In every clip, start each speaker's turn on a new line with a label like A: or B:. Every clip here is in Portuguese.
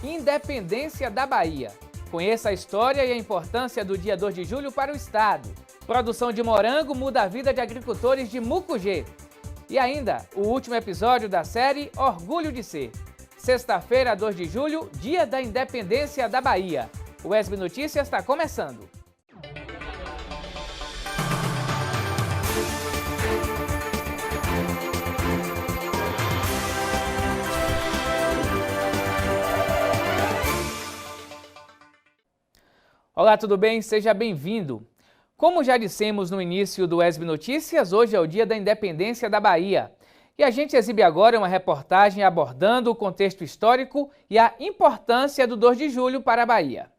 A: Independência da Bahia. Conheça a história e a importância do dia 2 de julho para o estado. Produção de morango muda a vida de agricultores de Mucugê. E ainda, o último episódio da série Orgulho de Ser. Sexta-feira, 2 de julho, dia da Independência da Bahia. O ESB Notícias está começando. Olá, tudo bem? Seja bem-vindo. Como já dissemos no início do ESB Notícias, hoje é o dia da Independência da Bahia. E a gente exibe agora uma reportagem abordando o contexto histórico e a importância do 2 de julho para a Bahia.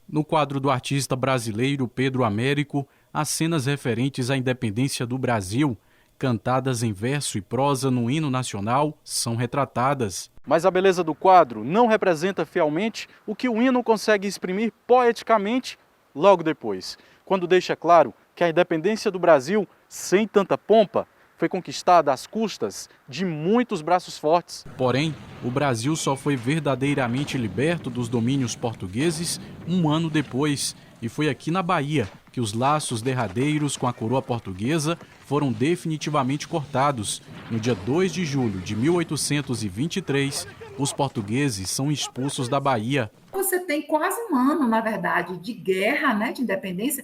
B: No quadro do artista brasileiro Pedro Américo, as cenas referentes à independência do Brasil, cantadas em verso e prosa no hino nacional, são retratadas.
C: Mas a beleza do quadro não representa fielmente o que o hino consegue exprimir poeticamente logo depois, quando deixa claro que a independência do Brasil, sem tanta pompa, foi conquistada às custas de muitos braços fortes.
B: Porém, o Brasil só foi verdadeiramente liberto dos domínios portugueses um ano depois, e foi aqui na Bahia que os laços derradeiros com a coroa portuguesa foram definitivamente cortados. No dia 2 de julho de 1823, os portugueses são expulsos da Bahia.
D: Você tem quase um ano, na verdade, de guerra, né, de independência.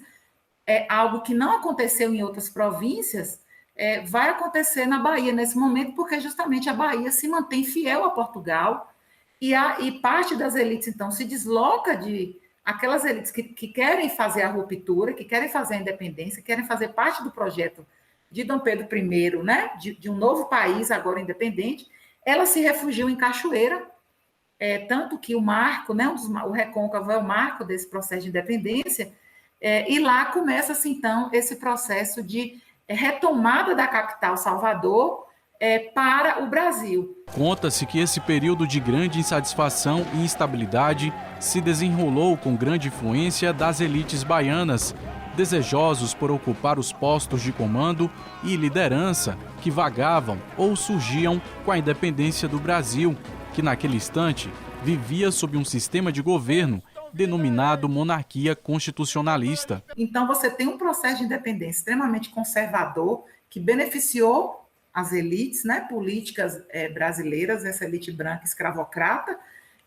D: É algo que não aconteceu em outras províncias, vai acontecer na Bahia nesse momento, porque justamente a Bahia se mantém fiel a Portugal e parte das elites, então, se desloca de aquelas elites que querem fazer a ruptura, que querem fazer a independência, querem fazer parte do projeto de Dom Pedro I, né, de um novo país agora independente, elas se refugiam em Cachoeira, tanto que o marco, né, o Recôncavo é o marco desse processo de independência, e lá começa-se, então, esse processo de retomada da capital Salvador para o Brasil.
B: Conta-se que esse período de grande insatisfação e instabilidade se desenrolou com grande influência das elites baianas, desejosos por ocupar os postos de comando e liderança que vagavam ou surgiam com a independência do Brasil, que naquele instante vivia sob um sistema de governo denominado monarquia constitucionalista.
D: Então você tem um processo de independência extremamente conservador que beneficiou as elites, né, políticas brasileiras, essa elite branca escravocrata,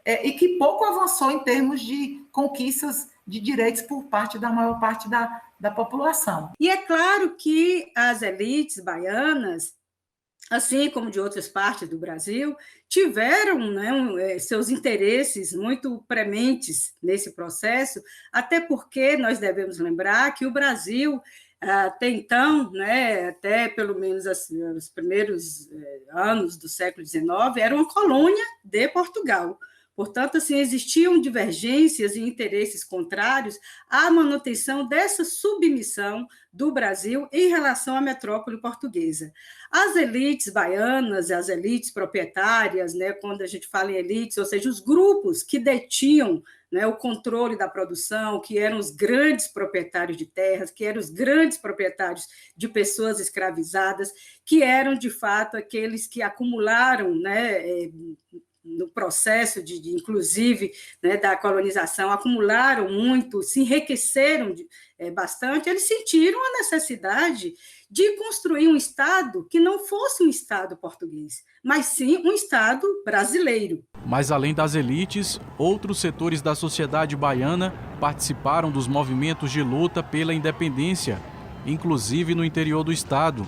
D: e que pouco avançou em termos de conquistas de direitos por parte da maior parte da população.
E: E é claro que as elites baianas, assim como de outras partes do Brasil, tiveram, né, seus interesses muito prementes nesse processo, até porque nós devemos lembrar que o Brasil, até então, né, até pelo menos os primeiros anos do século XIX, era uma colônia de Portugal. Portanto, assim, existiam divergências e interesses contrários à manutenção dessa submissão do Brasil em relação à metrópole portuguesa. As elites baianas, as elites proprietárias, né, quando a gente fala em elites, ou seja, os grupos que detinham, né, o controle da produção, que eram os grandes proprietários de terras, que eram os grandes proprietários de pessoas escravizadas, que eram, de fato, aqueles que acumularam, né, no processo inclusive, né, da colonização, acumularam muito, se enriqueceram bastante, eles sentiram a necessidade de construir um Estado que não fosse um Estado português, mas sim um Estado brasileiro.
B: Mas além das elites, outros setores da sociedade baiana participaram dos movimentos de luta pela independência, inclusive no interior do Estado.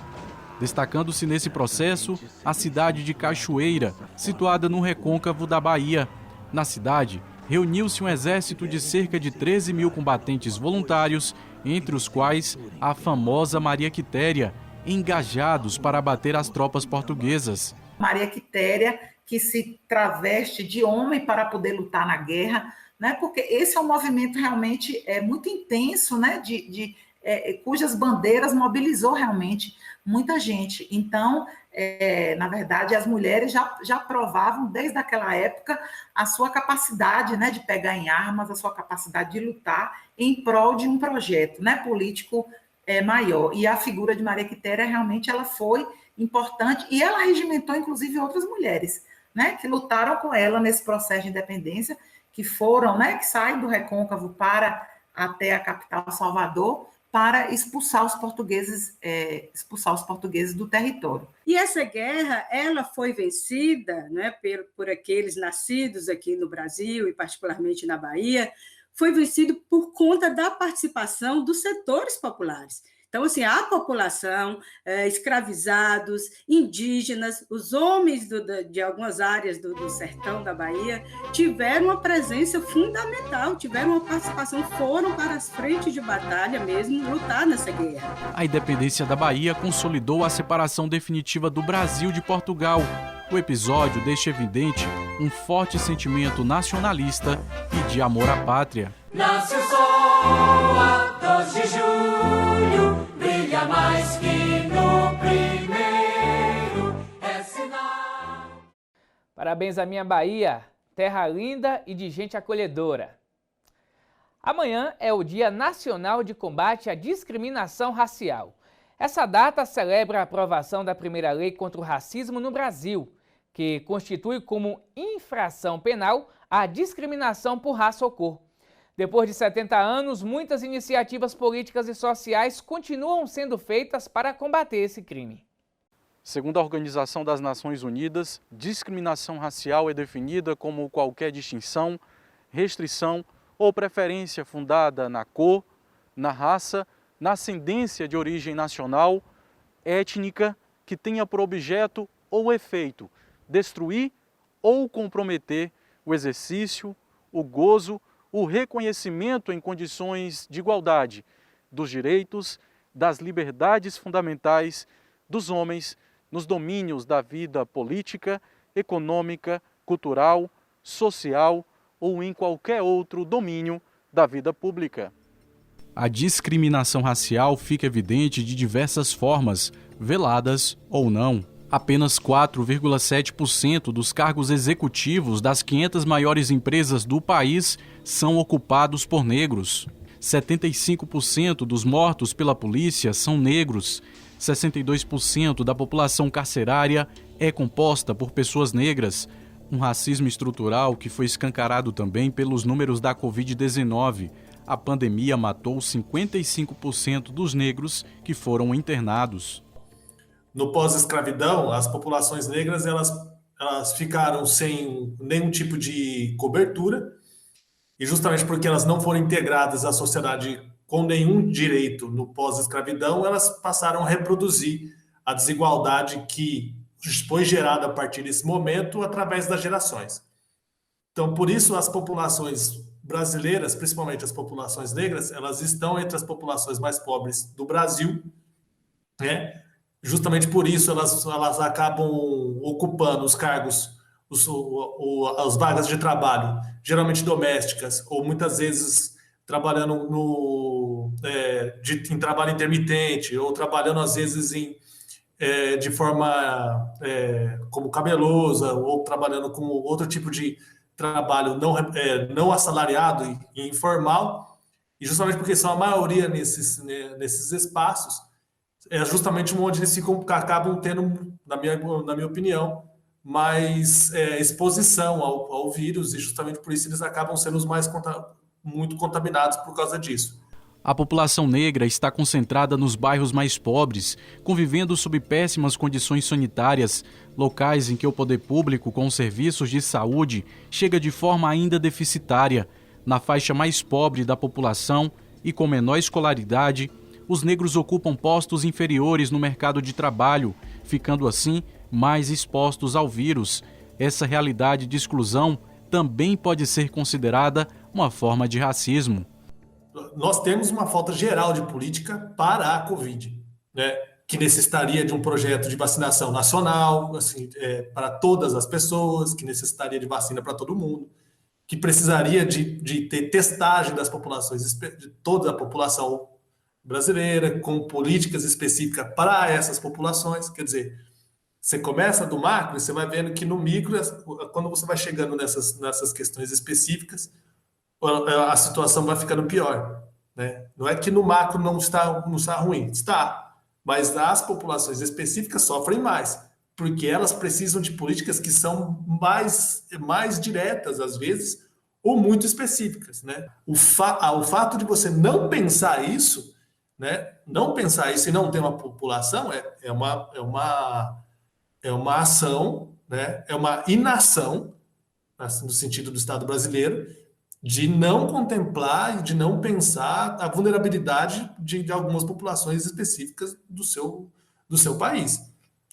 B: Destacando-se nesse processo a cidade de Cachoeira, situada no recôncavo da Bahia. Na cidade, reuniu-se um exército de cerca de 13 mil combatentes voluntários, entre os quais a famosa Maria Quitéria, engajados para abater as tropas portuguesas.
D: Maria Quitéria, que se traveste de homem para poder lutar na guerra, né? Porque esse é um movimento realmente muito intenso, né? Cujas bandeiras mobilizou realmente muita gente. Então, na verdade, as mulheres já provavam desde aquela época a sua capacidade, né, de pegar em armas, a sua capacidade de lutar em prol de um projeto, né, político maior. E a figura de Maria Quitéria realmente ela foi importante e ela regimentou, inclusive, outras mulheres. né, que lutaram com ela nesse processo de independência, que foram, né, que saem do Recôncavo para até a capital Salvador, para expulsar os portugueses do território.
E: E essa guerra, ela foi vencida, né, por aqueles nascidos aqui no Brasil e particularmente na Bahia, foi vencido por conta da participação dos setores populares. Então, assim, a população, escravizados, indígenas, os homens de algumas áreas do sertão da Bahia tiveram uma presença fundamental, tiveram uma participação, foram para as frentes de batalha mesmo, lutar nessa guerra.
B: A independência da Bahia consolidou a separação definitiva do Brasil de Portugal. O episódio deixa evidente um forte sentimento nacionalista e de amor à pátria.
F: Nasce o sol a 2 de julho, brilha mais que no primeiro, é sinal.
A: Parabéns à minha Bahia, terra linda e de gente acolhedora. Amanhã é o Dia Nacional de Combate à Discriminação Racial. Essa data celebra a aprovação da primeira lei contra o racismo no Brasil, que constitui como infração penal a discriminação por raça ou cor. Depois de 70 anos, muitas iniciativas políticas e sociais continuam sendo feitas para combater esse crime.
C: Segundo a Organização das Nações Unidas, discriminação racial é definida como qualquer distinção, restrição ou preferência fundada na cor, na raça, na ascendência de origem nacional, étnica, que tenha por objeto ou efeito destruir ou comprometer o exercício, o gozo, o reconhecimento em condições de igualdade dos direitos, das liberdades fundamentais dos homens nos domínios da vida política, econômica, cultural, social ou em qualquer outro domínio da vida pública.
B: A discriminação racial fica evidente de diversas formas, veladas ou não. Apenas 4,7% dos cargos executivos das 500 maiores empresas do país são ocupados por negros. 75% dos mortos pela polícia são negros. 62% da população carcerária é composta por pessoas negras. Um racismo estrutural que foi escancarado também pelos números da Covid-19. A pandemia matou 55% dos negros que foram internados.
G: No pós-escravidão, as populações negras elas ficaram sem nenhum tipo de cobertura, e justamente porque elas não foram integradas à sociedade com nenhum direito no pós-escravidão, elas passaram a reproduzir a desigualdade que foi gerada a partir desse momento através das gerações. Então, por isso, as populações brasileiras, principalmente as populações negras, elas estão entre as populações mais pobres do Brasil, né? Justamente por isso elas acabam ocupando os cargos, as vagas de trabalho, geralmente domésticas, ou muitas vezes trabalhando em trabalho intermitente, ou trabalhando às vezes de forma como cabelosa, ou trabalhando com outro tipo de trabalho não assalariado e informal, e justamente porque são a maioria nesses espaços, é justamente onde eles acabam tendo, na minha opinião, mais exposição ao vírus, e justamente por isso eles acabam sendo os mais muito contaminados por causa disso.
B: A população negra está concentrada nos bairros mais pobres, convivendo sob péssimas condições sanitárias, locais em que o poder público com os serviços de saúde chega de forma ainda deficitária. Na faixa mais pobre da população e com menor escolaridade, os negros ocupam postos inferiores no mercado de trabalho, ficando assim mais expostos ao vírus. Essa realidade de exclusão também pode ser considerada uma forma de racismo.
G: Nós temos uma falta geral de política para a Covid, né? Que necessitaria de um projeto de vacinação nacional, assim, para todas as pessoas, que necessitaria de vacina para todo mundo, que precisaria de ter testagem das populações, de toda a população brasileira, com políticas específicas para essas populações. Quer dizer, você começa do macro e você vai vendo que no micro, quando você vai chegando nessas questões específicas, a situação vai ficando pior, né? Não é que no macro não está ruim, está, mas as populações específicas sofrem mais, porque elas precisam de políticas que são mais diretas, às vezes, ou muito específicas, né? O fato de você não pensar isso, né? Não pensar isso e não ter uma população é uma ação, né? É uma inação, no sentido do Estado brasileiro, de não contemplar e de não pensar a vulnerabilidade de algumas populações específicas do seu país,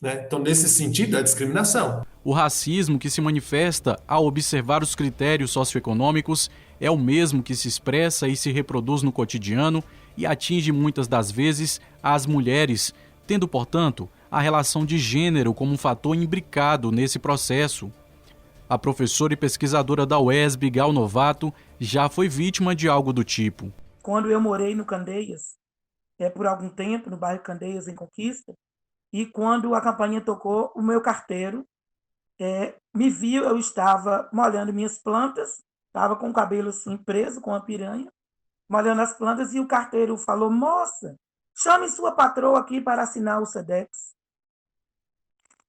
G: né? Então, nesse sentido, é a discriminação.
B: O racismo que se manifesta ao observar os critérios socioeconômicos é o mesmo que se expressa e se reproduz no cotidiano e atinge muitas das vezes as mulheres, tendo, portanto, a relação de gênero como um fator imbricado nesse processo. A professora e pesquisadora da UESB, Gal Novato, já foi vítima de algo do tipo.
H: Quando eu morei no Candeias, por algum tempo, no bairro Candeias, em Conquista, e quando a campainha tocou, o meu carteiro me viu, eu estava molhando minhas plantas, estava com o cabelo assim preso, com a piranha, molhando as plantas, e o carteiro falou: moça, chame sua patroa aqui para assinar o SEDEX.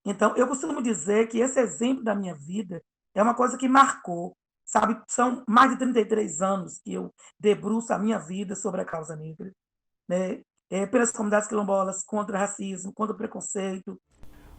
H: Então, eu costumo dizer que esse exemplo da minha vida é uma coisa que marcou, sabe? São mais de 33 anos que eu debruço a minha vida sobre a causa negra, né? Pelas comunidades quilombolas, contra o racismo, contra o preconceito.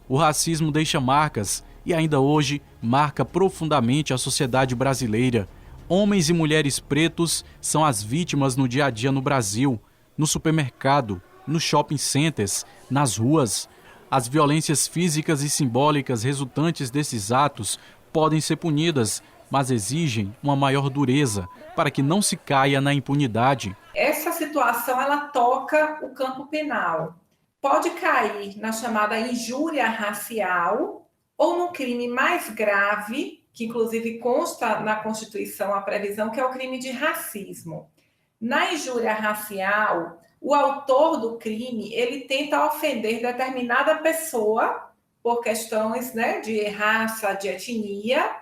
B: O racismo deixa marcas e ainda hoje marca profundamente a sociedade brasileira. Homens e mulheres pretos são as vítimas no dia a dia no Brasil, no supermercado, nos shopping centers, nas ruas. As violências físicas e simbólicas resultantes desses atos podem ser punidas, mas exigem uma maior dureza para que não se caia na impunidade.
I: Essa situação, ela toca o campo penal. Pode cair na chamada injúria racial ou no crime mais grave, que inclusive consta na Constituição a previsão, que é o crime de racismo. Na injúria racial, o autor do crime, ele tenta ofender determinada pessoa por questões, né, de raça, de etnia.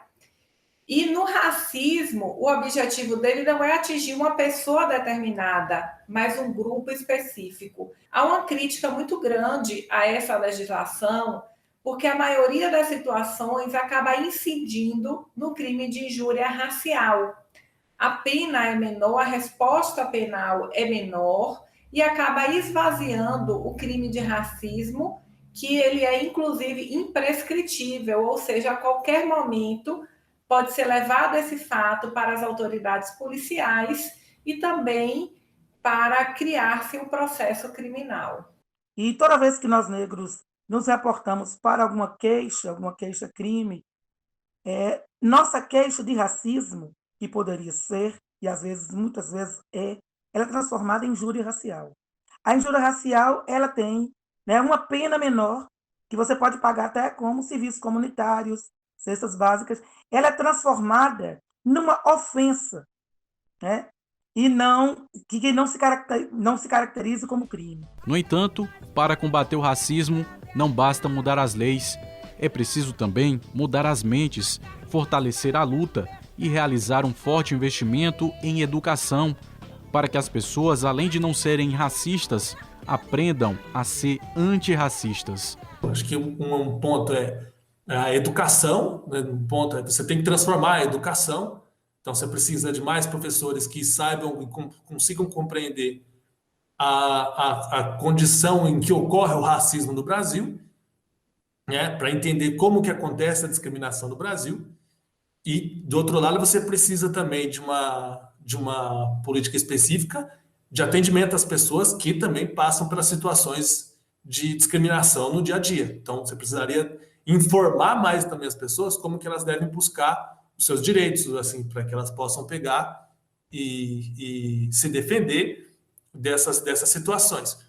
I: E no racismo, o objetivo dele não é atingir uma pessoa determinada, mas um grupo específico. Há uma crítica muito grande a essa legislação, porque a maioria das situações acaba incidindo no crime de injúria racial. A pena é menor, a resposta penal é menor e acaba esvaziando o crime de racismo, que ele é inclusive imprescritível, ou seja, a qualquer momento pode ser levado esse fato para as autoridades policiais e também para criar-se um processo criminal.
H: E toda vez que nós negros nos reportamos para alguma queixa crime, nossa queixa de racismo, que poderia ser, e às vezes, muitas vezes ela é transformada em injúria racial. A injúria racial, ela tem, né, uma pena menor, que você pode pagar até como serviços comunitários, cestas básicas. Ela é transformada numa ofensa, né? E que não se caracteriza como crime.
B: No entanto, para combater o racismo, não basta mudar as leis. É preciso também mudar as mentes, fortalecer a luta e realizar um forte investimento em educação, para que as pessoas, além de não serem racistas, aprendam a ser antirracistas.
G: Acho que um ponto é a educação, né? Um ponto é você tem que transformar a educação. Então, você precisa de mais professores que saibam e consigam compreender a condição em que ocorre o racismo no Brasil, né? Para entender como que acontece a discriminação no Brasil. E, do outro lado, você precisa também de uma política específica de atendimento às pessoas que também passam pelas situações de discriminação no dia a dia. Então, você precisaria informar mais também as pessoas como que elas devem buscar os seus direitos, assim, para que elas possam pegar e se defender dessas situações.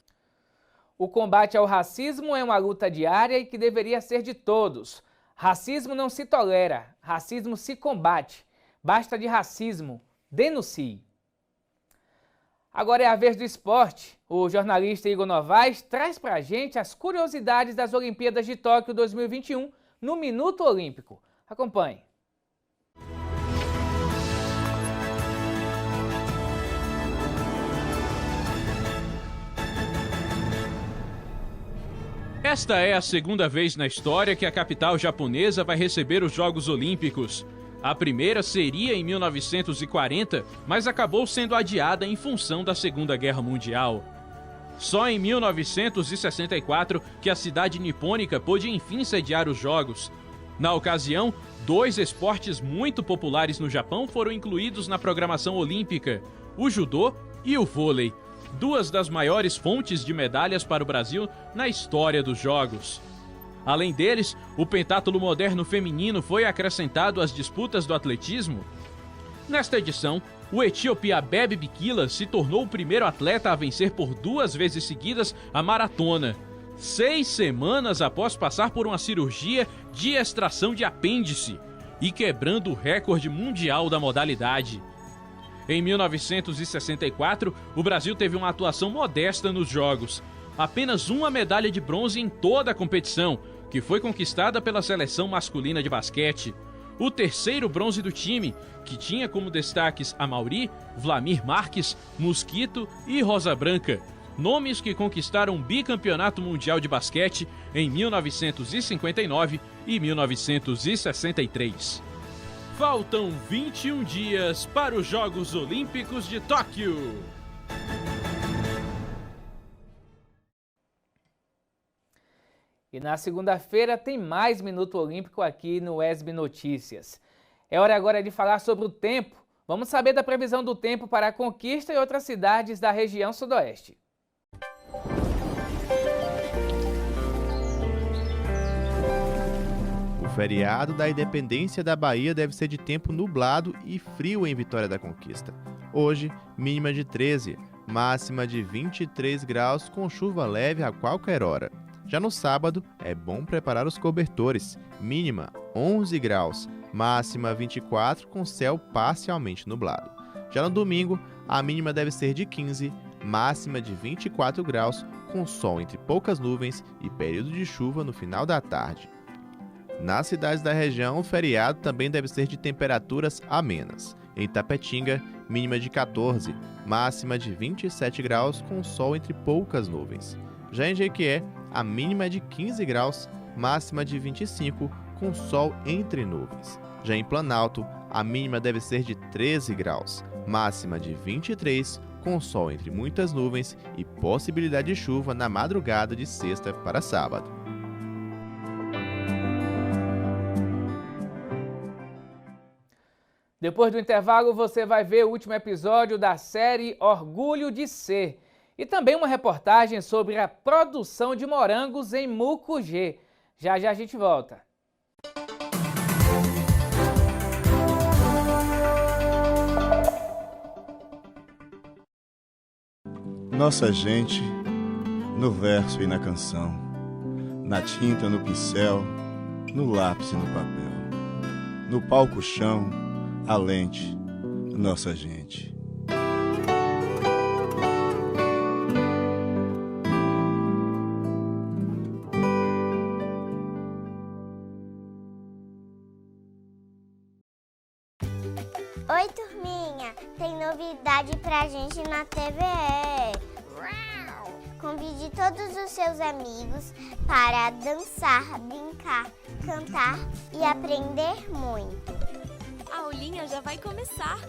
A: O combate ao racismo é uma luta diária e que deveria ser de todos. Racismo não se tolera, racismo se combate. Basta de racismo, denuncie. Agora é a vez do esporte. O jornalista Igor Novaes traz pra gente as curiosidades das Olimpíadas de Tóquio 2021 no Minuto Olímpico. Acompanhe.
J: Esta é a segunda vez na história que a capital japonesa vai receber os Jogos Olímpicos. A primeira seria em 1940, mas acabou sendo adiada em função da Segunda Guerra Mundial. Só em 1964 que a cidade nipônica pôde enfim sediar os Jogos. Na ocasião, 2 esportes muito populares no Japão foram incluídos na programação olímpica: o judô e o vôlei, 2 das maiores fontes de medalhas para o Brasil na história dos Jogos. Além deles, o pentátulo moderno feminino foi acrescentado às disputas do atletismo. Nesta edição, o etíope Abebe Bikila se tornou o primeiro atleta a vencer por 2 vezes seguidas a maratona, 6 semanas após passar por uma cirurgia de extração de apêndice e quebrando o recorde mundial da modalidade. Em 1964, o Brasil teve uma atuação modesta nos Jogos. Apenas uma medalha de bronze em toda a competição, que foi conquistada pela seleção masculina de basquete. O 3º bronze do time, que tinha como destaques Amauri, Vlamir Marques, Mosquito e Rosa Branca, nomes que conquistaram o bicampeonato mundial de basquete em 1959 e 1963. Faltam 21 dias para os Jogos Olímpicos de Tóquio.
A: E na segunda-feira tem mais Minuto Olímpico aqui no ESB Notícias. É hora agora de falar sobre o tempo. Vamos saber da previsão do tempo para a Conquista e outras cidades da região sudoeste.
K: O feriado da Independência da Bahia deve ser de tempo nublado e frio em Vitória da Conquista. Hoje, mínima de 13, máxima de 23 graus com chuva leve a qualquer hora. Já no sábado, é bom preparar os cobertores, mínima 11 graus, máxima 24 com céu parcialmente nublado. Já no domingo, a mínima deve ser de 15, máxima de 24 graus com sol entre poucas nuvens e período de chuva no final da tarde. Nas cidades da região, o feriado também deve ser de temperaturas amenas. Em Itapetinga, mínima de 14, máxima de 27 graus com sol entre poucas nuvens. Já em Jequié, a mínima é de 15 graus, máxima de 25, com sol entre nuvens. Já em Planalto, a mínima deve ser de 13 graus, máxima de 23, com sol entre muitas nuvens e possibilidade de chuva na madrugada de sexta para sábado.
A: Depois do intervalo, você vai ver o último episódio da série Orgulho de Ser. E também uma reportagem sobre a produção de morangos em Mucugê. Já já a gente volta.
L: Nossa gente, no verso e na canção, na tinta, no pincel, no lápis e no papel, no palco chão, a lente, nossa gente.
M: Oi, turminha! Tem novidade pra gente na TVE. Convide todos os seus amigos para dançar, brincar, cantar e aprender muito.
N: A aulinha já vai começar.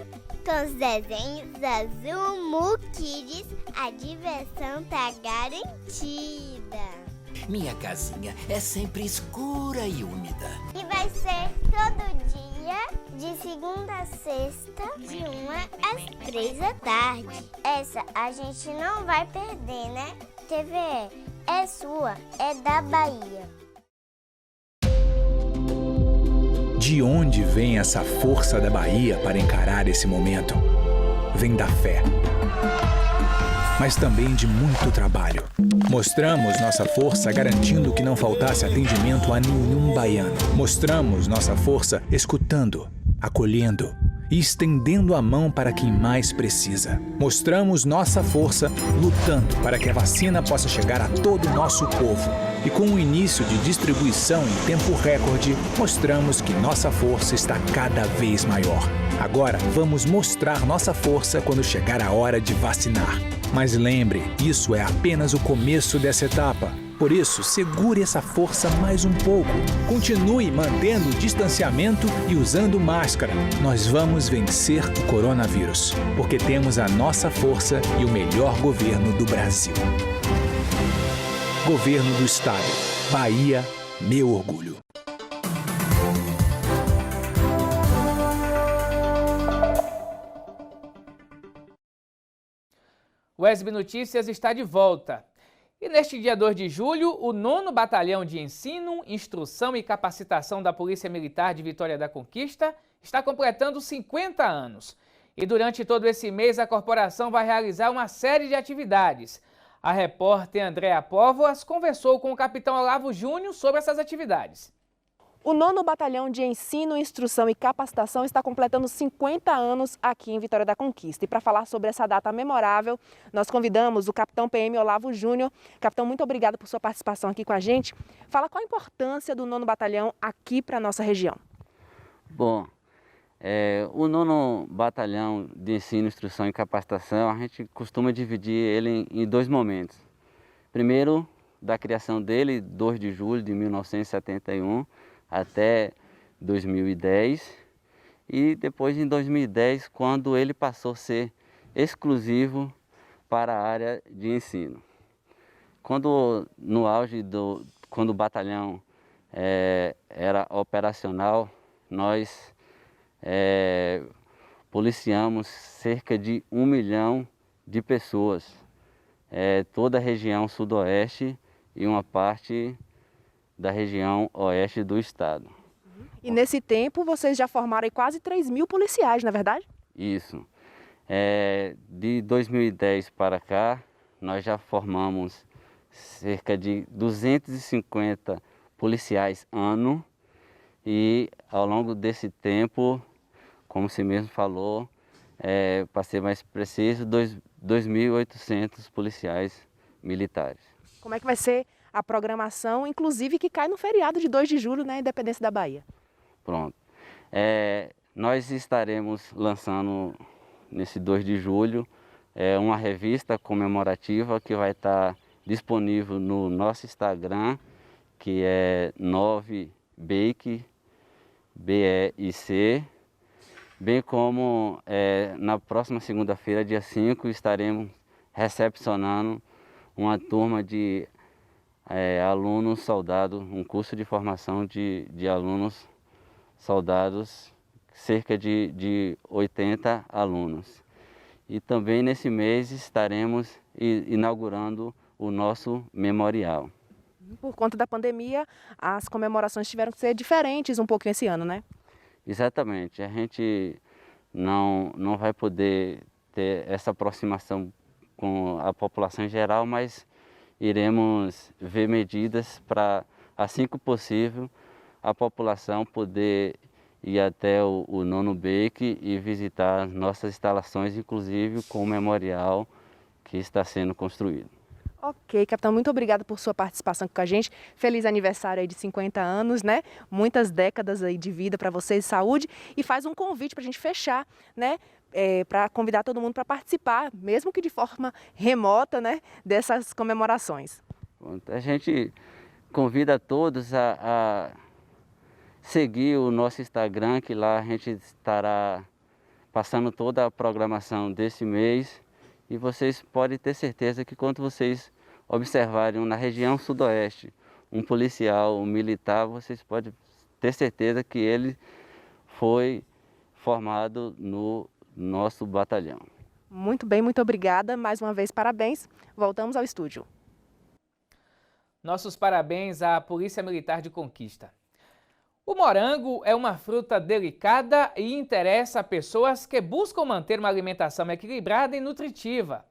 M: Com os desenhos da Zumu Kids, a diversão tá garantida.
O: Minha casinha é sempre escura e úmida.
M: E vai ser todo dia, de segunda a sexta, de 1 às 3 da tarde. Essa a gente não vai perder, né? TVE é sua, é da Bahia.
P: De onde vem essa força da Bahia para encarar esse momento? Vem da fé, mas também de muito trabalho. Mostramos nossa força garantindo que não faltasse atendimento a nenhum baiano. Mostramos nossa força escutando, acolhendo e estendendo a mão para quem mais precisa. Mostramos nossa força lutando para que a vacina possa chegar a todo o nosso povo. E com o início de distribuição em tempo recorde, mostramos que nossa força está cada vez maior. Agora, vamos mostrar nossa força quando chegar a hora de vacinar. Mas lembre, isso é apenas o começo dessa etapa. Por isso, segure essa força mais um pouco. Continue mantendo o distanciamento e usando máscara. Nós vamos vencer o coronavírus, porque temos a nossa força e o melhor governo do Brasil. Governo do Estado. Bahia, meu orgulho.
A: O SB Notícias está de volta. E neste dia 2 de julho, o 9º Batalhão de Ensino, Instrução e Capacitação da Polícia Militar de Vitória da Conquista está completando 50 anos. E durante todo esse mês, a corporação vai realizar uma série de atividades. A repórter Andréa Póvoas conversou com o capitão Olavo Júnior sobre essas atividades.
Q: O 9º Batalhão de Ensino, Instrução e Capacitação está completando 50 anos aqui em Vitória da Conquista. E para falar sobre essa data memorável, nós convidamos o capitão PM Olavo Júnior. Capitão, muito obrigado por sua participação aqui com a gente. Fala qual a importância do 9º Batalhão aqui para a nossa região.
R: Bom, o 9º Batalhão de Ensino, Instrução e Capacitação, a gente costuma dividir ele em dois momentos. Primeiro, da criação dele, 2 de julho de 1971, até 2010, e depois em 2010, quando ele passou a ser exclusivo para a área de ensino. Quando no auge quando o batalhão era operacional, nós policiamos cerca de 1 milhão de pessoas, toda a região sudoeste e uma parte da região oeste do estado.
Q: E nesse tempo vocês já formaram aí quase 3.000 policiais, não é verdade?
R: Isso. De 2010 para cá, nós já formamos cerca de 250 policiais ano e ao longo desse tempo, como você mesmo falou, para ser mais preciso, 2.800 policiais militares.
Q: Como é que vai ser a programação, inclusive que cai no feriado de 2 de julho, né, Independência da Bahia?
R: Pronto. Nós estaremos lançando nesse 2 de julho uma revista comemorativa que vai estar disponível no nosso Instagram, que é 9BEIC, BEIC, bem como na próxima segunda-feira, dia 5, estaremos recepcionando uma turma de alunos soldados, um curso de formação de alunos soldados, cerca de 80 alunos. E também nesse mês estaremos inaugurando o nosso memorial.
Q: Por conta da pandemia, as comemorações tiveram que ser diferentes um pouquinho esse ano, né?
R: Exatamente. A gente não vai poder ter essa aproximação com a população em geral, mas iremos ver medidas para, assim que possível, a população poder ir até o 9º BEIC e visitar nossas instalações, inclusive com o memorial que está sendo construído.
Q: Ok, capitão, muito obrigada por sua participação aqui com a gente. Feliz aniversário aí de 50 anos, né? Muitas décadas aí de vida para vocês, saúde. E faz um convite para a gente fechar, né? Para convidar todo mundo para participar, mesmo que de forma remota, né? Dessas comemorações.
R: A gente convida todos a seguir o nosso Instagram, que lá a gente estará passando toda a programação desse mês. E vocês podem ter certeza que quando vocês observarem na região sudoeste um policial, um militar, vocês podem ter certeza que ele foi formado no nosso batalhão.
Q: Muito bem, muito obrigada. Mais uma vez, parabéns. Voltamos ao estúdio.
A: Nossos parabéns à Polícia Militar de Conquista. O morango é uma fruta delicada e interessa a pessoas que buscam manter uma alimentação equilibrada e nutritiva.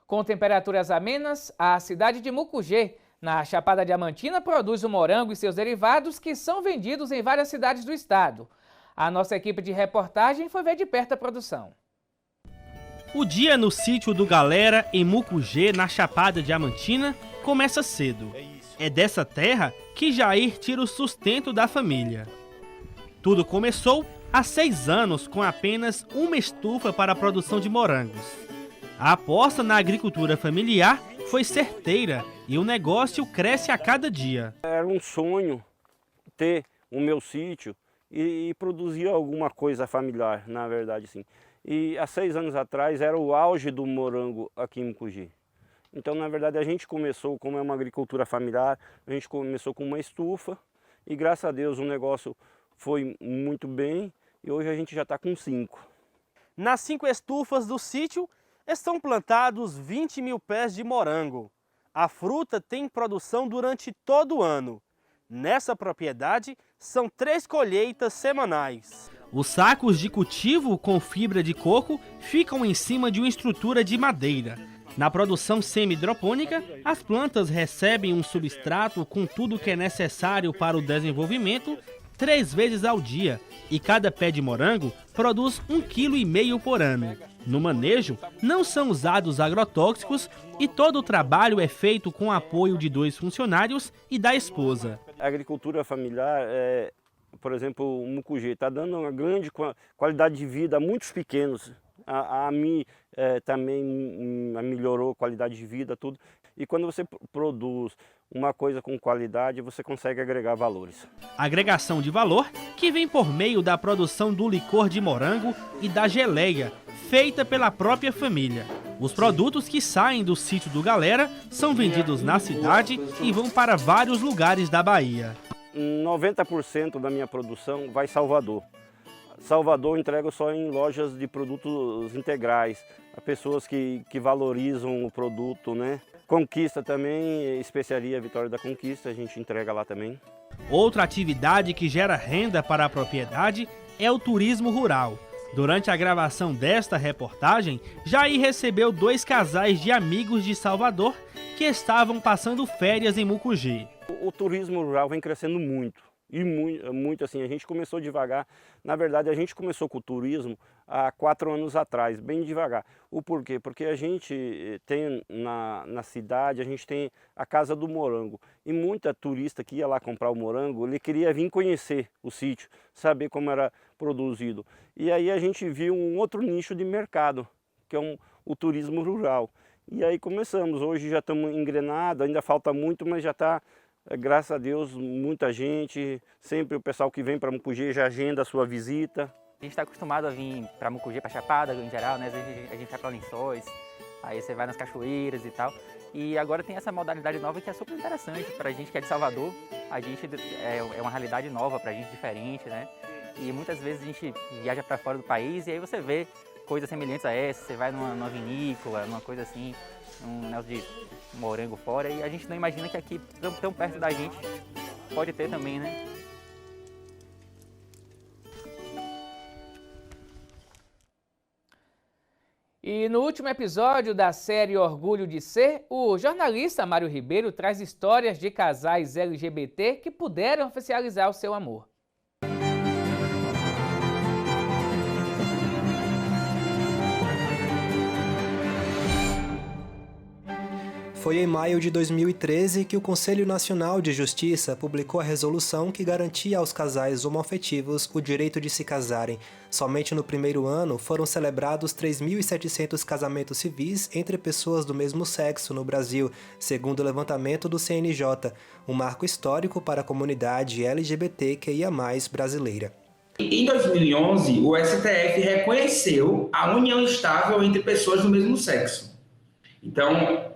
A: Com temperaturas amenas, a cidade de Mucugê, na Chapada Diamantina, produz o morango e seus derivados que são vendidos em várias cidades do estado. A nossa equipe de reportagem foi ver de perto a produção.
S: O dia no sítio do Galera, em Mucugê, na Chapada Diamantina, começa cedo. É dessa terra que Jair tira o sustento da família. Tudo começou há 6 anos com apenas uma estufa para a produção de morangos. A aposta na agricultura familiar foi certeira e o negócio cresce a cada dia.
T: Era um sonho ter o meu sítio e produzir alguma coisa familiar, na verdade, sim. E há 6 anos atrás era o auge do morango aqui em Mucugê. Então, na verdade, a gente começou, como é uma agricultura familiar, a gente começou com uma estufa e, graças a Deus, o negócio foi muito bem e hoje a gente já está com 5.
S: Nas 5 estufas do sítio estão plantados 20 mil pés de morango. A fruta tem produção durante todo o ano. Nessa propriedade, são 3 colheitas semanais. Os sacos de cultivo com fibra de coco ficam em cima de uma estrutura de madeira. Na produção semi-hidropônica, as plantas recebem um substrato com tudo que é necessário para o desenvolvimento 3 vezes ao dia, e cada pé de morango produz 1,5 kg por ano. No manejo, não são usados agrotóxicos e todo o trabalho é feito com o apoio de 2 funcionários e da esposa.
T: A agricultura familiar, por exemplo, o Mucugê está dando uma grande qualidade de vida a muitos pequenos. A mim também melhorou a qualidade de vida, tudo. E quando você produz uma coisa com qualidade, você consegue agregar valores.
S: Agregação de valor que vem por meio da produção do licor de morango e da geleia, feita pela própria família. Os produtos que saem do sítio do Galera são vendidos na cidade e vão para vários lugares da Bahia.
T: 90% da minha produção vai em Salvador. Salvador entrega só em lojas de produtos integrais, a pessoas que valorizam o produto, né? Conquista também, especiaria Vitória da Conquista, a gente entrega lá também.
S: Outra atividade que gera renda para a propriedade é o turismo rural. Durante a gravação desta reportagem, Jair recebeu 2 casais de amigos de Salvador que estavam passando férias em Mucugê.
T: O turismo rural vem crescendo muito. E muito assim, a gente começou devagar. Na verdade, a gente começou com o turismo há 4 anos atrás, bem devagar. O porquê? Porque a gente tem na cidade, a gente tem a Casa do Morango. E muita turista que ia lá comprar o morango, ele queria vir conhecer o sítio, saber como era produzido. E aí a gente viu um outro nicho de mercado, que é o turismo rural. E aí começamos, hoje já estamos engrenados, ainda falta muito, mas já está... Graças a Deus, muita gente, sempre o pessoal que vem para Mucugê já agenda a sua visita.
U: A gente está acostumado a vir para Mucugê, para Chapada em geral, né? Às vezes a gente vai para Lençóis, aí você vai nas cachoeiras e tal. E agora tem essa modalidade nova que é super interessante para a gente que é de Salvador. A gente é uma realidade nova para a gente, diferente, né? E muitas vezes a gente viaja para fora do país e aí você vê coisas semelhantes a essa, você vai numa vinícola, numa coisa assim, um negócio de morango fora, e a gente não imagina que aqui, tão perto da gente, pode ter também, né?
A: E no último episódio da série Orgulho de Ser, o jornalista Mário Ribeiro traz histórias de casais LGBT que puderam oficializar o seu amor.
V: Foi em maio de 2013 que o Conselho Nacional de Justiça publicou a resolução que garantia aos casais homoafetivos o direito de se casarem. Somente no primeiro ano foram celebrados 3.700 casamentos civis entre pessoas do mesmo sexo no Brasil, segundo o levantamento do CNJ, um marco histórico para a comunidade LGBTQIA+ brasileira.
W: Em 2011, o STF reconheceu a união estável entre pessoas do mesmo sexo. Então,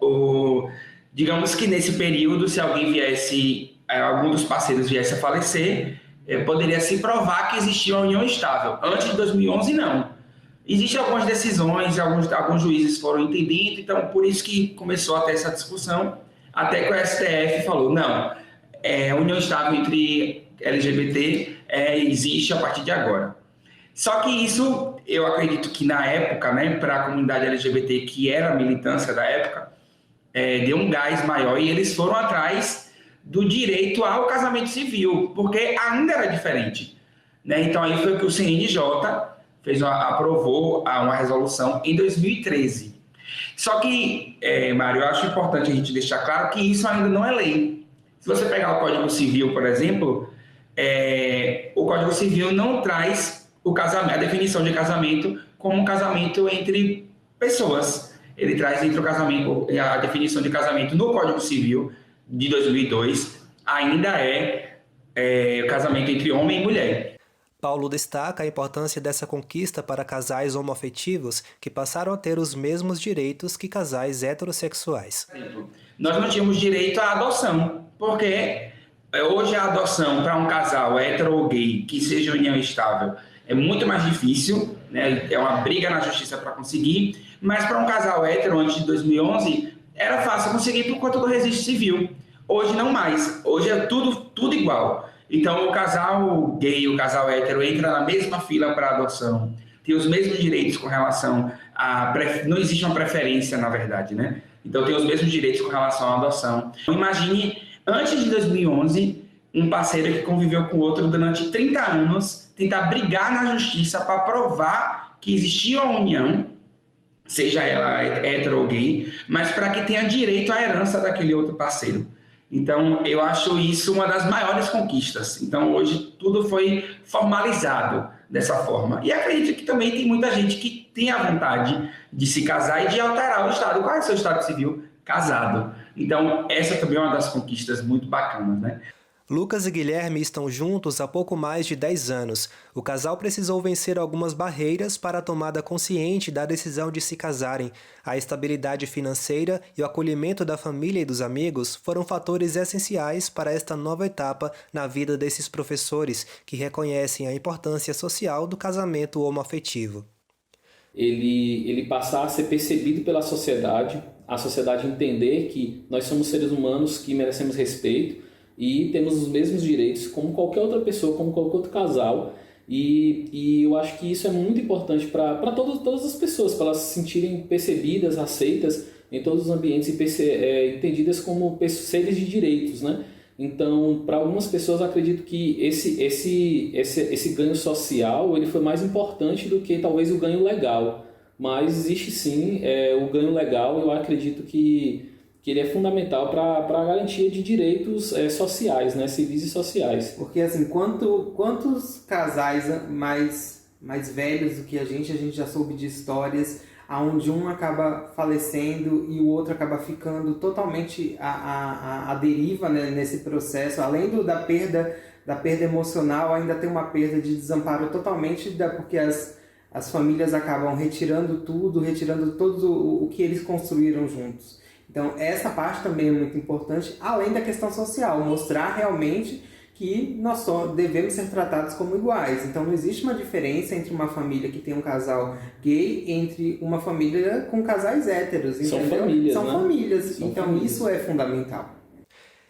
W: digamos que nesse período, se alguém viesse, algum dos parceiros viesse a falecer, poderia se provar que existia uma união estável. Antes de 2011, não. Existem algumas decisões, alguns juízes foram entendidos, então por isso que começou a ter essa discussão, até que o STF falou, não, união estável entre LGBT existe a partir de agora. Só que isso, eu acredito que na época, né, para a comunidade LGBT, que era a militância da época, deu um gás maior e eles foram atrás do direito ao casamento civil, porque ainda era diferente, né? Então aí foi que o CNJ aprovou uma resolução em 2013. Só que, Mário, eu acho importante a gente deixar claro que isso ainda não é lei. Se você pegar o Código Civil, por exemplo, o Código Civil não traz a definição de casamento como um casamento entre pessoas. ele traz entre o casamento, a definição de casamento no Código Civil de 2002, ainda é o casamento entre homem e mulher.
V: Paulo destaca a importância dessa conquista para casais homoafetivos que passaram a ter os mesmos direitos que casais heterossexuais.
W: Nós não tínhamos direito à adoção, porque hoje a adoção para um casal hétero ou gay que seja união estável é muito mais difícil, né? É uma briga na justiça para conseguir, mas para um casal hétero antes de 2011 era fácil conseguir por conta do registro civil. Hoje não mais, hoje é tudo igual. Então o casal gay e o casal hétero entra na mesma fila para adoção, tem os mesmos direitos com relação a... Não existe uma preferência, na verdade, né? Então tem os mesmos direitos com relação à adoção. Imagine, antes de 2011, um parceiro que conviveu com o outro durante 30 anos tentar brigar na justiça para provar que existia uma união, seja ela hétero ou gay, mas para que tenha direito à herança daquele outro parceiro. Então, eu acho isso uma das maiores conquistas. Então, hoje, tudo foi formalizado dessa forma. E acredito que também tem muita gente que tem a vontade de se casar e de alterar o estado. Qual é o seu estado civil? Casado. Então, essa também é uma das conquistas muito bacanas, né?
V: Lucas e Guilherme estão juntos há pouco mais de 10 anos. O casal precisou vencer algumas barreiras para a tomada consciente da decisão de se casarem. A estabilidade financeira e o acolhimento da família e dos amigos foram fatores essenciais para esta nova etapa na vida desses professores, que reconhecem a importância social do casamento homoafetivo.
D: Ele passar a ser percebido pela sociedade, a sociedade entender que nós somos seres humanos que merecemos respeito, e temos os mesmos direitos como qualquer outra pessoa, como qualquer outro casal. E eu acho que isso é muito importante para todas as pessoas, para elas se sentirem percebidas, aceitas em todos os ambientes e entendidas como seres de direitos, né? Então, para algumas pessoas, eu acredito que esse ganho social ele foi mais importante do que talvez o ganho legal. Mas existe sim o ganho legal, eu acredito que ele é fundamental para a garantia de direitos sociais, né, civis e sociais.
E: Porque assim, quantos casais mais velhos do que a gente já soube de histórias onde um acaba falecendo e o outro acaba ficando totalmente à deriva, né, nesse processo, além da perda emocional, ainda tem uma perda de desamparo totalmente, porque as famílias acabam retirando todo o que eles construíram juntos. Então, essa parte também é muito importante, além da questão social, mostrar realmente que nós só devemos ser tratados como iguais. Então, não existe uma diferença entre uma família que tem um casal gay entre uma família com casais héteros, entendeu? São famílias, então isso é fundamental.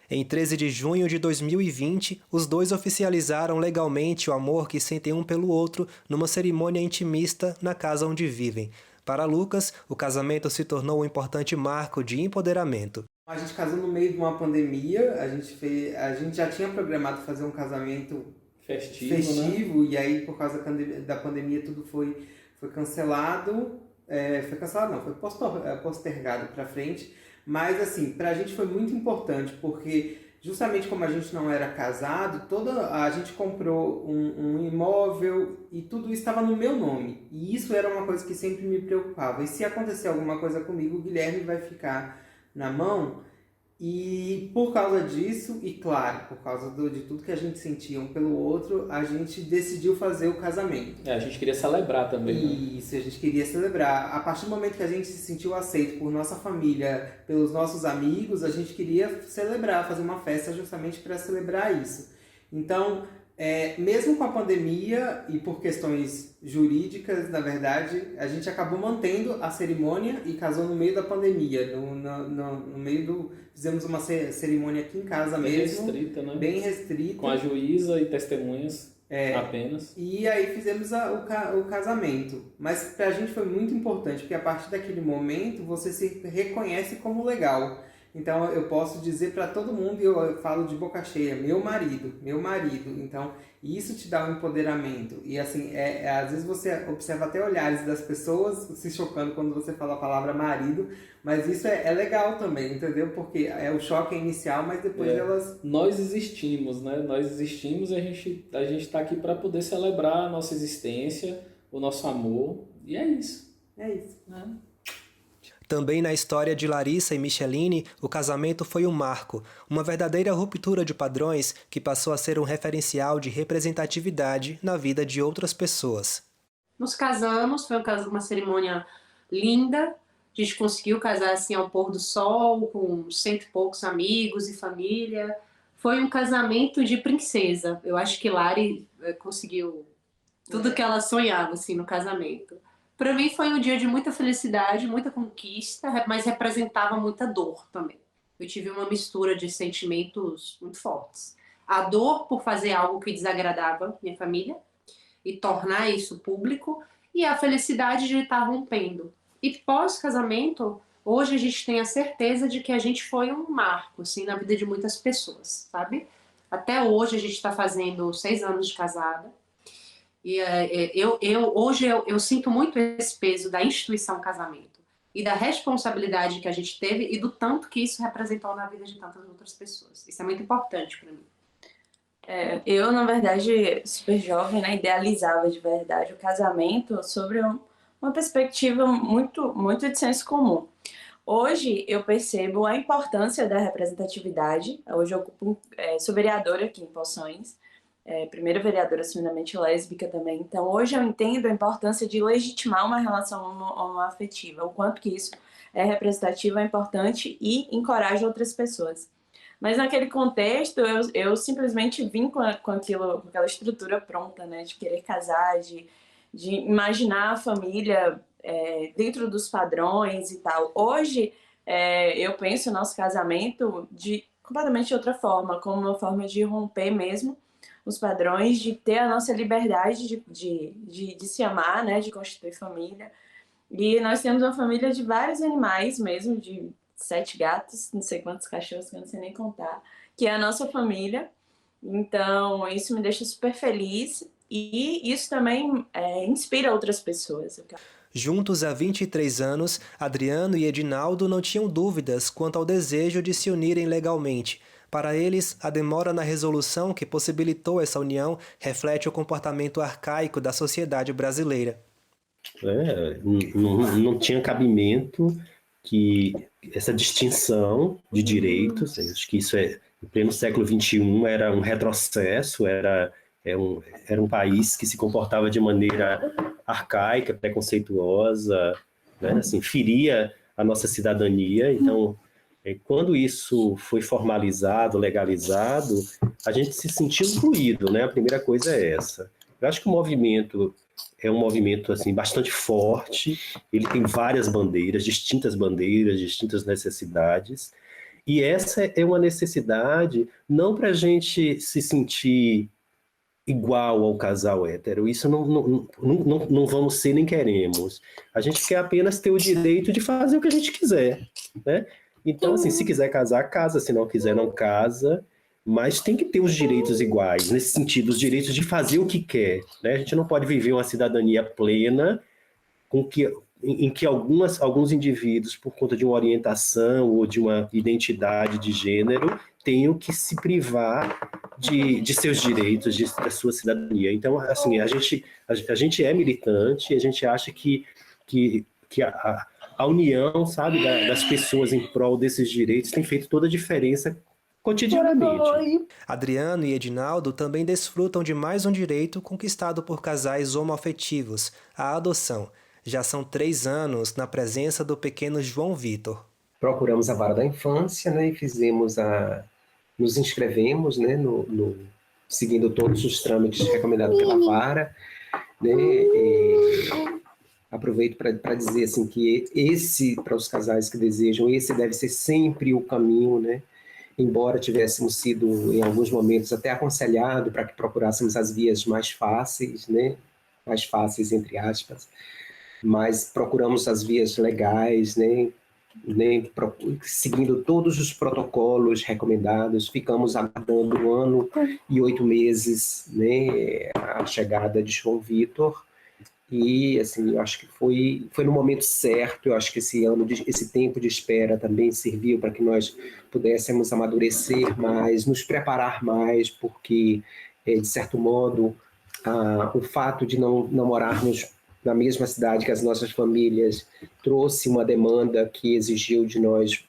V: Em 13 de junho de 2020, os dois oficializaram legalmente o amor que sentem um pelo outro numa cerimônia intimista na casa onde vivem. Para Lucas, o casamento se tornou um importante marco de empoderamento.
E: A gente casou no meio de uma pandemia, a gente já tinha programado fazer um casamento festivo, né? E aí por causa da pandemia tudo foi cancelado, foi postergado para frente, mas assim, para a gente foi muito importante, porque justamente como a gente não era casado, a gente comprou um imóvel e tudo isso estava no meu nome. E isso era uma coisa que sempre me preocupava. E se acontecer alguma coisa comigo, o Guilherme vai ficar na mão. E por causa disso, e claro, por causa de tudo que a gente sentia um pelo outro, a gente decidiu fazer o casamento.
D: A gente queria celebrar também. Né?
E: Isso, a gente queria celebrar. A partir do momento que a gente se sentiu aceito por nossa família, pelos nossos amigos, a gente queria celebrar, fazer uma festa justamente para celebrar isso. Então, mesmo com a pandemia e por questões jurídicas, na verdade, a gente acabou mantendo a cerimônia e casou no meio da pandemia, no meio fizemos uma cerimônia aqui em casa bem mesmo,
D: restrita, né?
E: Bem restrita,
D: com a juíza e testemunhas apenas.
E: E aí fizemos o casamento, mas pra gente foi muito importante, porque a partir daquele momento você se reconhece como legal. Então eu posso dizer para todo mundo, e eu falo de boca cheia, meu marido. Então isso te dá um empoderamento. E assim, às vezes você observa até olhares das pessoas se chocando quando você fala a palavra marido, mas isso é legal também, entendeu? Porque o choque é inicial, mas depois elas...
D: Nós existimos, né? Nós existimos e a gente está aqui para poder celebrar a nossa existência, o nosso amor, e é isso.
E: É isso.
D: Né?
V: Também na história de Larissa e Micheline, o casamento foi um marco, uma verdadeira ruptura de padrões que passou a ser um referencial de representatividade na vida de outras pessoas.
C: Nos casamos, foi uma cerimônia linda, a gente conseguiu casar assim ao pôr do sol, com 100 e poucos amigos e família. Foi um casamento de princesa. Eu acho que Lari conseguiu tudo que ela sonhava assim, no casamento. Para mim foi um dia de muita felicidade, muita conquista, mas representava muita dor também. Eu tive uma mistura de sentimentos muito fortes. A dor por fazer algo que desagradava minha família e tornar isso público, e a felicidade de estar rompendo. E pós-casamento, hoje a gente tem a certeza de que a gente foi um marco assim, na vida de muitas pessoas, sabe? Até hoje a gente está fazendo 6 anos de casada. E hoje eu sinto muito esse peso da instituição casamento e da responsabilidade que a gente teve e do tanto que isso representou na vida de tantas outras pessoas. Isso é muito importante para mim.
F: Eu, na verdade, super jovem, né, idealizava de verdade o casamento sobre uma perspectiva muito, muito de senso comum. Hoje eu percebo a importância da representatividade. Hoje eu sou vereadora aqui em Poções. Primeira vereadora assumidamente lésbica também. Então, hoje eu entendo a importância de legitimar uma relação homoafetiva, o quanto que isso é representativo, é importante e encoraja outras pessoas. Mas naquele contexto, eu simplesmente vim com aquela estrutura pronta, né, de querer casar, de imaginar a família dentro dos padrões e tal. Hoje, eu penso o nosso casamento de completamente outra forma, como uma forma de romper mesmo os padrões, de ter a nossa liberdade de se amar, né, de constituir família. E nós temos uma família de vários animais mesmo, de 7 gatos, não sei quantos cachorros, que eu não sei nem contar, que é a nossa família. Então, isso me deixa super feliz e isso também inspira outras pessoas.
V: Juntos há 23 anos, Adriano e Edinaldo não tinham dúvidas quanto ao desejo de se unirem legalmente. Para eles, a demora na resolução que possibilitou essa união reflete o comportamento arcaico da sociedade brasileira.
I: Não tinha cabimento que essa distinção de direitos, acho que isso no pleno século XXI era um retrocesso, era um país que se comportava de maneira arcaica, preconceituosa, né? Assim, feria a nossa cidadania. Então, quando isso foi formalizado, legalizado, a gente se sentiu incluído, né? A primeira coisa é essa. Eu acho que o movimento é um movimento assim, bastante forte, ele tem várias bandeiras, distintas necessidades, e essa é uma necessidade não para a gente se sentir igual ao casal hétero, isso não vamos ser nem queremos. A gente quer apenas ter o direito de fazer o que a gente quiser, né? Então, assim, se quiser casar, casa, se não quiser, não casa, mas tem que ter os direitos iguais, nesse sentido, os direitos de fazer o que quer, né? A gente não pode viver uma cidadania plena em que alguns indivíduos, por conta de uma orientação ou de uma identidade de gênero, tenham que se privar de seus direitos, da sua cidadania. Então, assim, a gente é militante, a gente acha que a união, sabe, das pessoas em prol desses direitos tem feito toda a diferença cotidianamente.
V: Adriano e Edinaldo também desfrutam de mais um direito conquistado por casais homoafetivos, a adoção. Já são 3 anos na presença do pequeno João Vitor.
X: Procuramos a vara da infância, né, e nos inscrevemos, né, seguindo todos os trâmites recomendados pela vara, né, aproveito para dizer assim, que para os casais que desejam, esse deve ser sempre o caminho, né? Embora tivéssemos sido, em alguns momentos, até aconselhado para que procurássemos as vias mais fáceis, né? Mais fáceis, entre aspas, mas procuramos as vias legais, né? Seguindo todos os protocolos recomendados, ficamos aguardando 1 ano e 8 meses, né? A chegada de João Vitor. E, assim, eu acho que foi no momento certo. Eu acho que esse tempo de espera também serviu para que nós pudéssemos amadurecer mais, nos preparar mais, porque, de certo modo, o fato de não namorarmos na mesma cidade que as nossas famílias, trouxe uma demanda que exigiu de nós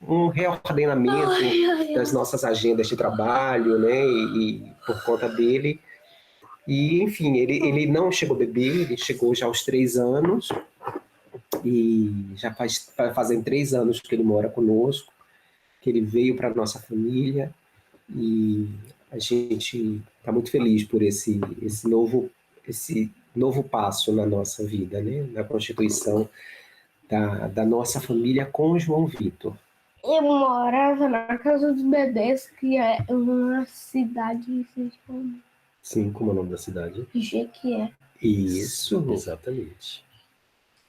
X: um reordenamento das nossas agendas de trabalho, né? E por conta dele. E, enfim, ele não chegou a beber, ele chegou já aos 3 anos, e já fazem 3 anos que ele mora conosco, que ele veio para a nossa família, e a gente está muito feliz por esse novo passo na nossa vida, né? Na constituição da nossa família com o João Vitor.
B: Eu morava na Casa dos Bebês, que é uma cidade...
I: Sim, como é o nome da cidade?
B: Jequié.
I: Isso, exatamente.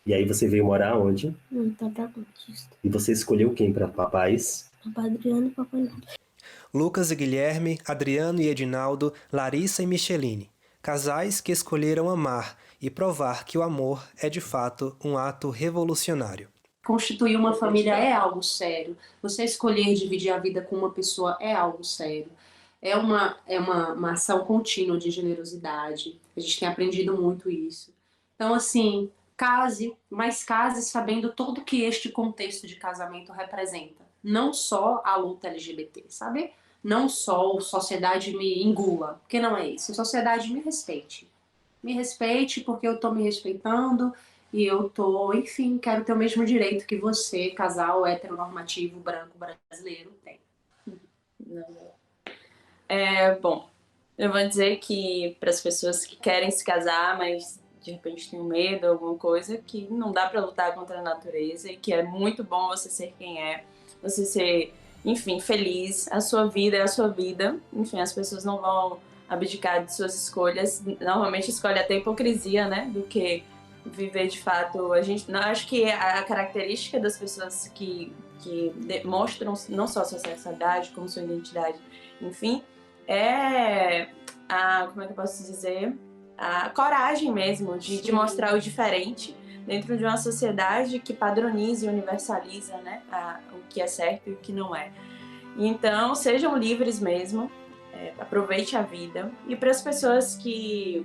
I: E aí você veio morar onde?
B: No Vitória da Conquista.
I: E você escolheu quem para papais?
B: Papai Adriano e Papai Naldo.
V: Lucas e Guilherme, Adriano e Edinaldo, Larissa e Micheline. Casais que escolheram amar e provar que o amor é de fato um ato revolucionário.
C: Constituir uma família é algo sério. Você escolher dividir a vida com uma pessoa é algo sério. É uma ação contínua de generosidade. A gente tem aprendido muito isso. Então, assim, case, mas case sabendo tudo que este contexto de casamento representa. Não só a luta LGBT, sabe? Não só a sociedade me engula, porque não é isso. A sociedade me respeite. Me respeite porque eu tô me respeitando e eu tô, enfim, quero ter o mesmo direito que você, casal heteronormativo, branco, brasileiro, tem.
F: Bom, eu vou dizer que para as pessoas que querem se casar, mas de repente tem medo, alguma coisa, que não dá para lutar contra a natureza e que é muito bom você ser quem é, você ser, enfim, feliz, a sua vida é a sua vida, enfim, as pessoas não vão abdicar de suas escolhas, normalmente escolhe até hipocrisia, né, do que viver de fato. Acho que a característica das pessoas que demonstram não só sua sexualidade, como sua identidade, enfim, é como é que eu posso dizer, a coragem mesmo de mostrar o diferente dentro de uma sociedade que padroniza e universaliza, né, o que é certo e o que não é. Então, sejam livres mesmo, aproveite a vida. E para as pessoas que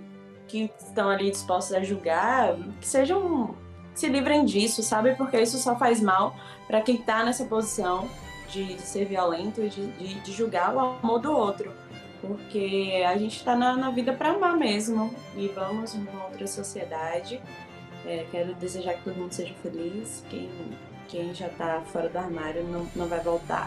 F: estão ali dispostas a julgar, que se livrem disso, sabe? Porque isso só faz mal para quem está nessa posição de ser violento e de julgar o amor do outro. Porque a gente está na vida para amar mesmo. E vamos numa outra sociedade. Quero desejar que todo mundo seja feliz. Quem já está fora do armário não vai voltar.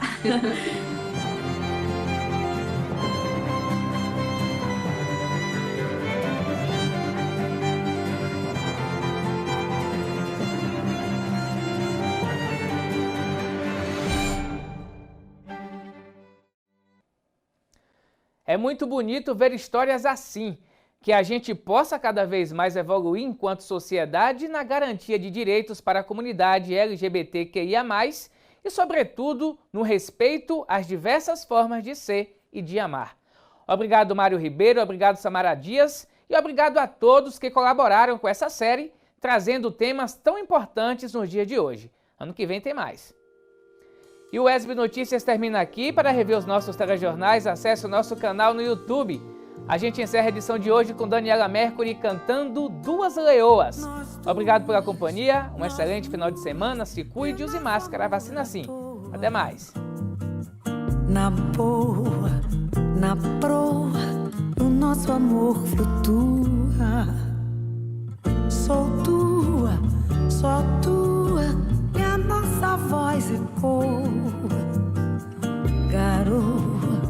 A: É muito bonito ver histórias assim, que a gente possa cada vez mais evoluir enquanto sociedade na garantia de direitos para a comunidade LGBTQIA+, e, sobretudo, no respeito às diversas formas de ser e de amar. Obrigado, Mário Ribeiro, obrigado, Samara Dias, e obrigado a todos que colaboraram com essa série, trazendo temas tão importantes nos dias de hoje. Ano que vem tem mais. E o ESB Notícias termina aqui. Para rever os nossos telejornais, acesse o nosso canal no YouTube. A gente encerra a edição de hoje com Daniela Mercury cantando Duas Leoas. Obrigado pela companhia, um excelente final de semana, se cuide, use máscara, vacina sim. Até mais.
G: Na boa, na proa, o nosso amor flutua. Sou tua, só tua, e a nossa voz ecoa. Garoa,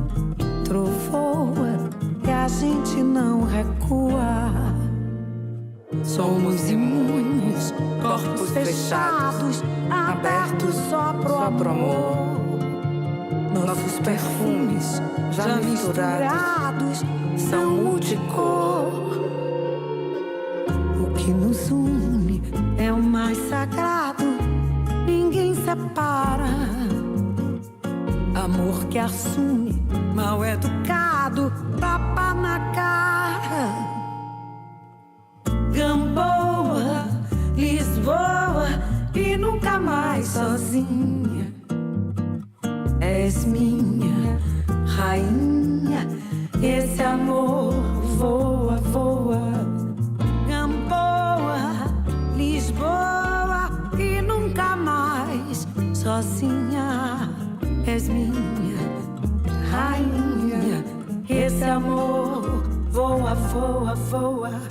G: trovoa, e a gente não recua. Somos imunes, corpos fechados, abertos só pro amor. Nossos perfumes, já misturados, são multicor. O que nos une é o mais sagrado, ninguém separa. Amor que assume, mal educado, tapa na cara. Gamboa, Lisboa e nunca mais sozinha. És minha rainha, esse amor voa, voa. Gamboa, sozinha, és minha rainha. Esse amor voa, voa, voa.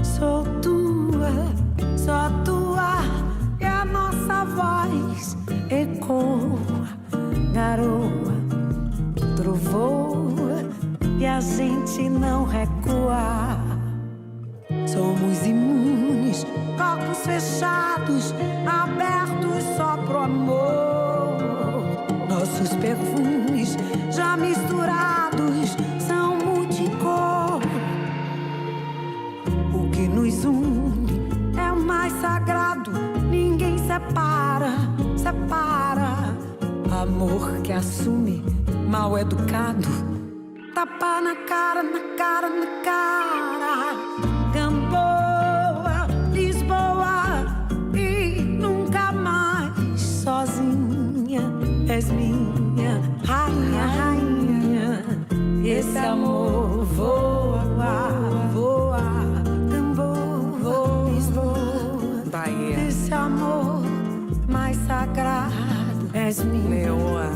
G: Sou tua, e a nossa voz ecoa, garoa, trovoa, e a gente não recua. Somos imunes, corpos fechados, abertos só pro amor. Nossos perfumes já misturados são multicor. O que nos une é o mais sagrado, ninguém separa. Amor que assume, mal educado, tapa na cara, na cara, na cara. Gamboa, Lisboa e nunca mais sozinha. És minha rainha, rainha. Esse amor voa, voa. Gamboa, Lisboa, Bahia. Esse amor mais sagrado. És minha leoa.